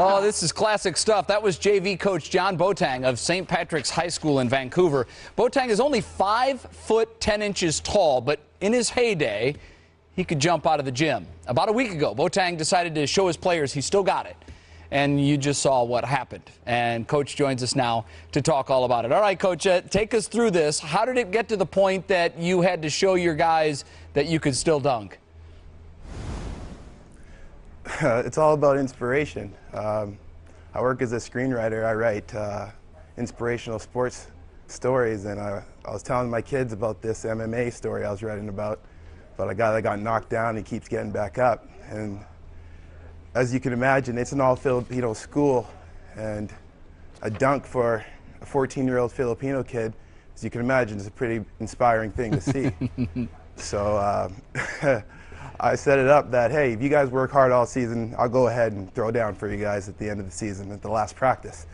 Oh, this is classic stuff. That was JV coach John Boateng of St. Patrick's High School in Vancouver. Boateng is only 5 foot 10 inches tall, but in his heyday, he could jump out of the gym. About a week ago, Boateng decided to show his players he still got it. And you just saw what happened. And Coach joins us now to talk all about it. All right, Coach, take us through this. How did it get to the point that you had to show your guys that you could still dunk? It's all about inspiration. I work as a screenwriter. I write inspirational sports stories, and I was telling my kids about this MMA story I was writing about a guy that got knocked down. He keeps getting back up, and as you can imagine, it's an all-Filipino school, and a dunk for a 14-year-old Filipino kid, as you can imagine, is a pretty inspiring thing to see. So I set it up that, hey, if you guys work hard all season, I'll go ahead and throw down for you guys at the end of the season, at the last practice.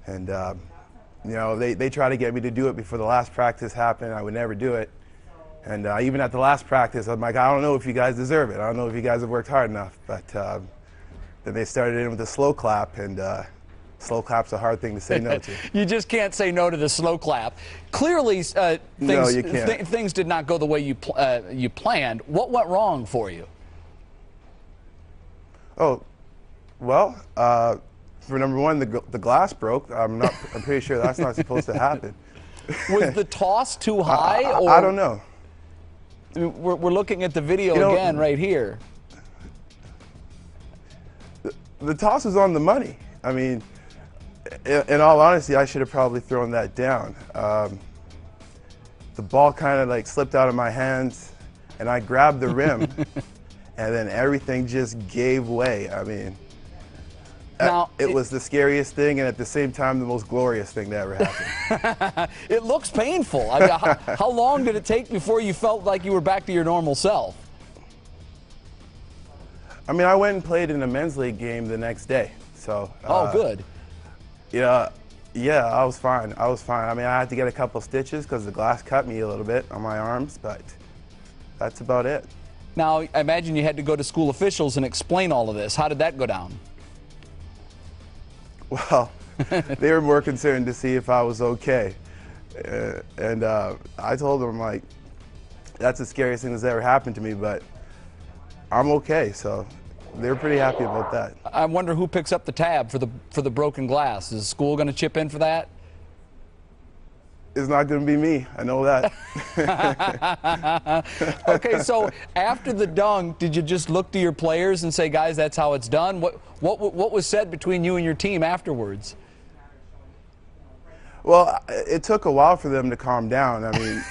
And you know, they try to get me to do it before the last practice happened. I would never do it. And even at the last practice, I'm like, I don't know if you guys deserve it. I don't know if you guys have worked hard enough. But then they started in with a slow clap, and slow clap's a hard thing to say no to. You just can't say no to the slow clap. Clearly, things did not go the way you planned. What went wrong for you? Oh, well, for number one, the glass broke. I'm pretty sure that's not supposed to happen. Was the toss too high? I don't know. I mean, we're looking at the video again right here. The toss was on the money. I mean, in all honesty, I should have probably thrown that down. The ball kind of like slipped out of my hands, and I grabbed the rim, and then everything just gave way. I mean, it was the scariest thing, and at the same time, the most glorious thing that ever happened. It looks painful. I mean, how long did it take before you felt like you were back to your normal self? I mean, I went and played in a men's league game the next day. So. Oh, good. Yeah, I was fine. I was fine. I mean, I had to get a couple stitches because the glass cut me a little bit on my arms, but that's about it. Now, I imagine you had to go to school officials and explain all of this. How did that go down? Well, they were more concerned to see if I was okay. And I told them, like, that's the scariest thing that's ever happened to me, but I'm okay. So they were pretty happy about that. I wonder who picks up the tab for the broken glass. Is school going to chip in for that? It's not going to be me. I know that. Okay, so after the dunk, did you just look to your players and say, guys, that's how it's done? What was said between you and your team afterwards? Well, it took a while for them to calm down. I mean,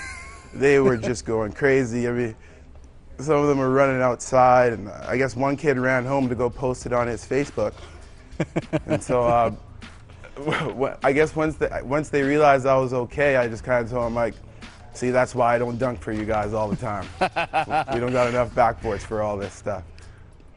they were just going crazy. I mean, some of them were running outside, and I guess one kid ran home to go post it on his Facebook. And so I guess once they realized I was okay, I just kind of told them, like, see, that's why I don't dunk for you guys all the time. We don't got enough backboards for all this stuff.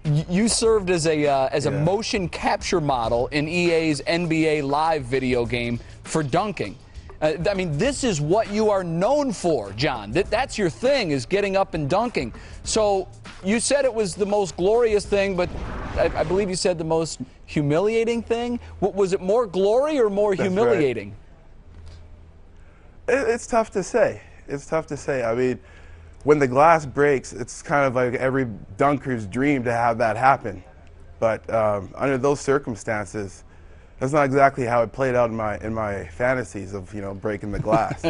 You served as a motion capture model in EA's NBA Live video game for dunking. I mean, this is what you are known for, John. That's your thing, is getting up and dunking. So you said it was the most glorious thing, but I believe you said the most humiliating thing. Was it more glory or more humiliating? Right. It's tough to say. It's tough to say. I mean, when the glass breaks, it's kind of like every dunker's dream to have that happen. But under those circumstances, that's not exactly how it played out in my fantasies of, you know, breaking the glass.